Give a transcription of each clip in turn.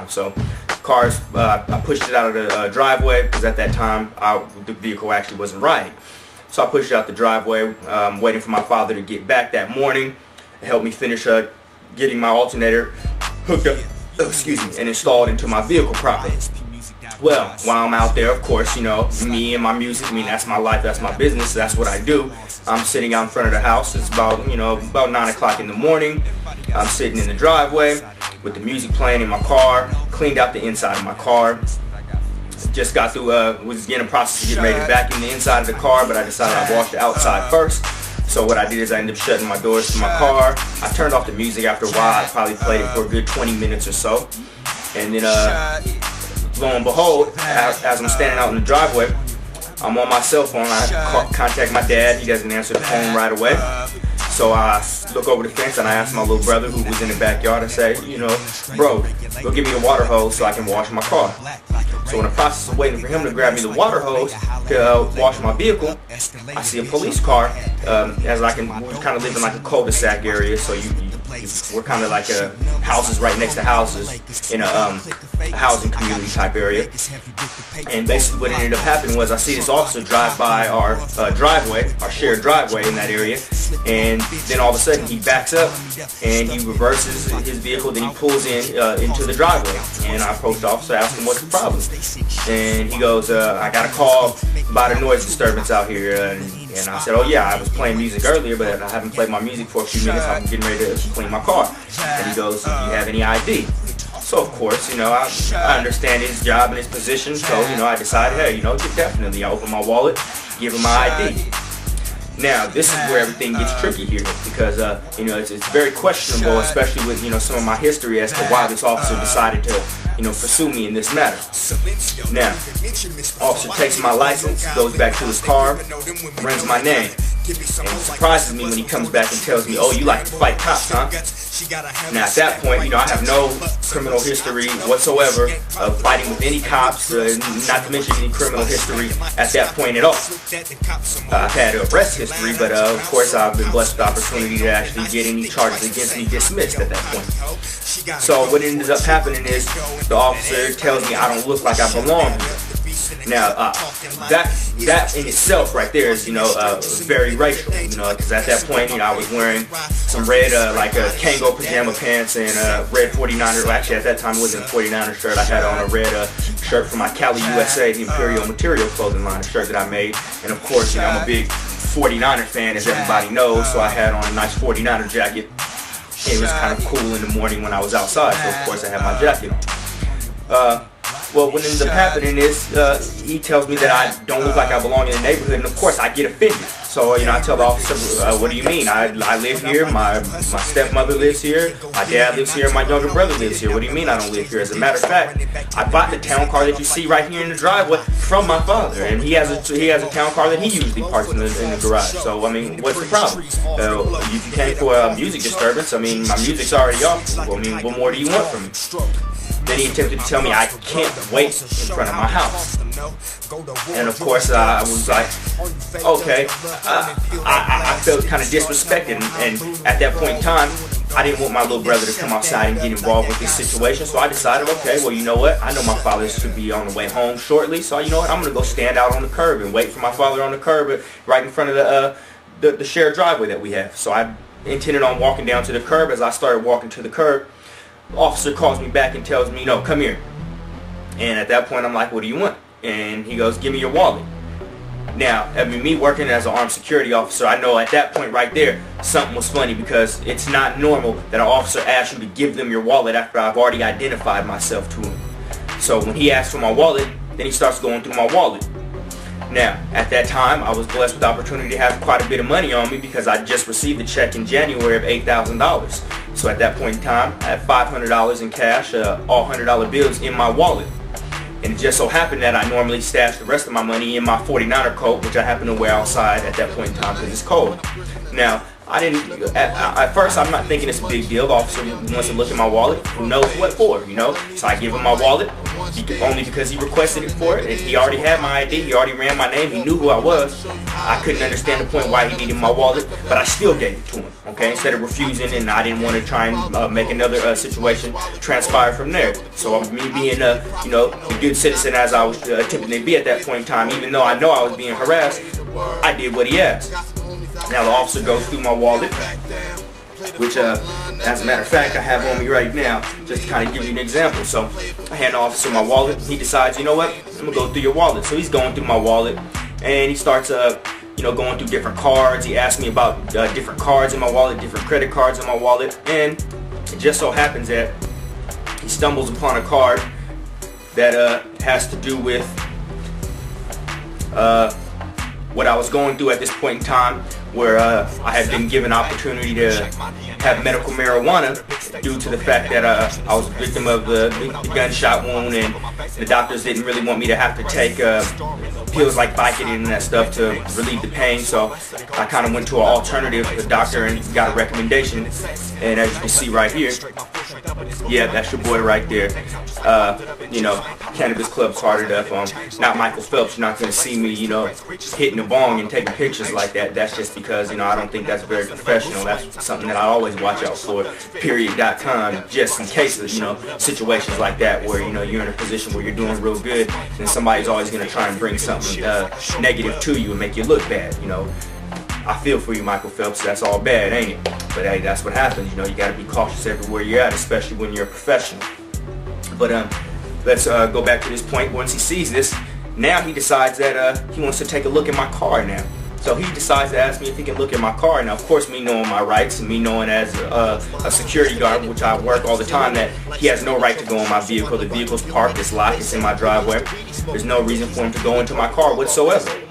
So I pushed it out of the driveway because at that time the vehicle actually wasn't riding. So I pushed it out the driveway, waiting for my father to get back that morning and help me finish getting my alternator hooked up, and installed into my vehicle properly. Well, while I'm out there, of course, me and my music, that's my life, that's my business, that's what I do. I'm sitting out in front of the house. It's about 9 o'clock in the morning. I'm sitting in the driveway with the music playing in my car, cleaned out the inside of my car. Just got through, was getting a process to get ready to vacuum the inside of the car, but I decided I'd wash the outside first. So what I did is I ended up shutting my doors to my car. I turned off the music after a while. I probably played it for a good 20 minutes or so. And then, lo and behold, as I'm standing out in the driveway, I'm on my cell phone. I contact my dad. He doesn't answer the phone right away. So I look over the fence and I ask my little brother who was in the backyard, I say, bro, go give me the water hose so I can wash my car. So in the process of waiting for him to grab me the water hose to wash my vehicle, I see a police car. We kind of live in like a cul-de-sac area, so we're kind of like houses right next to houses in a housing community type area. And basically what ended up happening was I see this officer drive by our driveway, our shared driveway in that area, and then all of a sudden he backs up and he reverses his vehicle, then he pulls into the driveway. And I approached the officer, asked him what's the problem. And he goes, I got a call about a noise disturbance out here. And I said, oh yeah, I was playing music earlier, but I haven't played my music for a few minutes. I'm getting ready to clean my car. And he goes, do you have any ID? So of course, I understand his job and his position. So, I decided, hey, definitely. I open my wallet, give him my ID. Now, this is where everything gets tricky here because, it's very questionable, especially with, some of my history as to why this officer decided to, pursue me in this matter. Now, officer takes my license, goes back to his car, runs my name, and it surprises me when he comes back and tells me, oh, you like to fight cops, huh? Now, at that point, I have no criminal history whatsoever of fighting with any cops, not to mention any criminal history at that point at all. I've had arrest history, but of course I've been blessed with the opportunity to actually get any charges against me dismissed at that point. So what ended up happening is the officer tells me I don't look like I belong here. Now, that in itself right there is, very racial, because at that point, I was wearing some red, like a Kango pajama pants and a red 49er, actually at that time it wasn't a 49er shirt, I had on a red shirt from my Cali USA, the Imperial Material clothing line, a shirt that I made, and of course, I'm a big 49er fan, as everybody knows, so I had on a nice 49er jacket. It was kind of cool in the morning when I was outside, so of course I had my jacket on. Well, what ends up happening is he tells me that I don't look like I belong in the neighborhood, and of course I get offended. So, I tell the officer, what do you mean? I live here, my stepmother lives here, my dad lives here, my younger brother lives here. What do you mean I don't live here? As a matter of fact, I bought the town car that you see right here in the driveway from my father, and he has a town car that he usually parks in the garage. So, what's the problem? You came for a music disturbance. My music's already off. What more do you want from me? Then he attempted to tell me I can't wait in front of my house. And of course I was like, okay, I felt kind of disrespected, and at that point in time, I didn't want my little brother to come outside and get involved with this situation, so I decided, okay, well, you know what, I know my father should be on the way home shortly, so you know what, I'm going to go stand out on the curb and wait for my father on the curb right in front of the shared driveway that we have. So I intended on walking down to the curb. As I started walking to the curb, the officer calls me back and tells me, no, come here. And at that point, I'm like, what do you want? And he goes, give me your wallet. Now, me working as an armed security officer, I know at that point right there, something was funny, because it's not normal that an officer asks you to give them your wallet after I've already identified myself to him. So when he asks for my wallet, then he starts going through my wallet. Now, at that time, I was blessed with the opportunity to have quite a bit of money on me because I just received a check in January of $8,000. So at that point in time, I had $500 in cash, all $100 bills in my wallet. And it just so happened that I normally stash the rest of my money in my 49er coat, which I happen to wear outside at that point in time because it's cold. Now, I didn't, at first I'm not thinking it's a big deal. The officer wants to look at my wallet. Who knows what for, you know? So I give him my wallet only because he requested it for it. And he already had my ID. He already ran my name. He knew who I was. I couldn't understand the point why he needed my wallet, but I still gave it to him, okay? Instead of refusing, and I didn't want to try and make another situation transpire from there. So me being you know, the good citizen as I was attempting to be at that point in time, even though I know I was being harassed, I did what he asked. Now the officer goes through my wallet, which as a matter of fact I have on me right now, just to kind of give you an example. So I hand the officer my wallet. He decides, you know what, I'm gonna go through your wallet. So he's going through my wallet, and he starts you know, going through different cards. He asked me about different cards in my wallet, different credit cards in my wallet, and it just so happens that he stumbles upon a card that has to do with what I was going through at this point in time, where I had been given opportunity to have medical marijuana due to the fact that I was a victim of the gunshot wound, and the doctors didn't really want me to have to take pills like Vicodin and that stuff to relieve the pain. So I kind of went to an alternative doctor and got a recommendation. And as you can see right here, yeah, that's your boy right there. You know, Cannabis Club Cartered Up. Not Michael Phelps. You're not going to see me, you know, hitting the bong and taking pictures like that. That's just because, you know, I don't think that's very professional. That's something that I always watch out for. Period.com, just in case of, you know, situations like that where, you know, you're in a position where you're doing real good and somebody's always going to try and bring something negative to you and make you look bad, you know. I feel for you, Michael Phelps. That's all bad, ain't it? But hey, that's what happens. You know, you got to be cautious everywhere you're at, especially when you're a professional. But let's go back to this point. Once he sees this, now he decides that he wants to take a look at my car now. So he decides to ask me if he can look at my car. Now, of course, me knowing my rights and me knowing as a security guard, which I work all the time, that he has no right to go in my vehicle. The vehicle's parked, it's locked, it's in my driveway. There's no reason for him to go into my car whatsoever.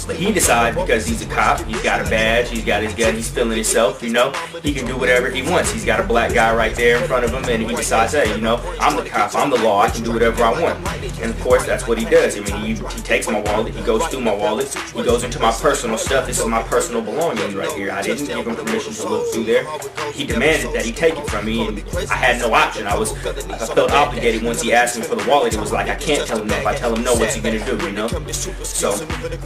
But he decides, because he's a cop, he's got a badge, he's got his gun, he's feeling himself, you know, he can do whatever he wants. He's got a black guy right there in front of him, and he decides, hey, you know, I'm the cop, I'm the law, I can do whatever I want. And of course, that's what he does. I mean, he takes my wallet, he goes through my wallet, he goes into my personal stuff. This is my personal belongings right here. I didn't give him permission to look through there. He demanded that he take it from me, and I had no option. I felt obligated once he asked me for the wallet. It was like, I can't tell him no. If I tell him no, what's he gonna do, you know? So,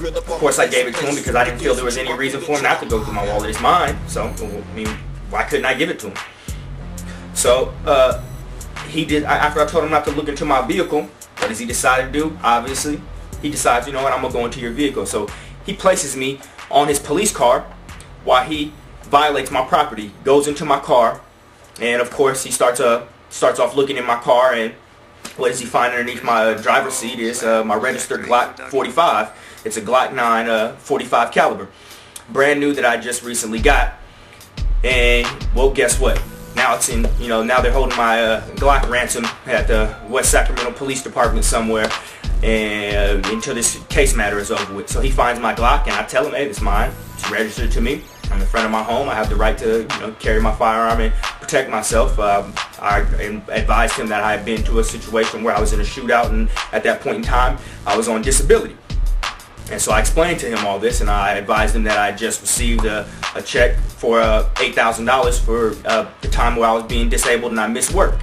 of course, I gave it to him because I didn't feel there was any reason for him not to go through my wallet. It's mine. So, I mean, why couldn't I give it to him? So, he did. After I told him not to look into my vehicle, what does he decide to do? Obviously, he decides, you know what, I'm gonna go into your vehicle. So he places me on his police car while he violates my property, goes into my car, and of course he starts off looking in my car, and what does he find underneath my driver's seat is my registered Glock 45. It's a Glock 9 45 caliber, brand new, that I just recently got. And well, guess what? Now it's in, you know, now they're holding my Glock ransom at the West Sacramento Police Department somewhere, and until this case matter is over with. So he finds my Glock, and I tell him, hey, it's mine. It's registered to me. I'm in front of my home. I have the right to, you know, carry my firearm and protect myself. I advised him that I had been to a situation where I was in a shootout, and at that point in time, I was on disability. And so I explained to him all this, and I advised him that I just received a check for $8,000 for the time where I was being disabled and I missed work.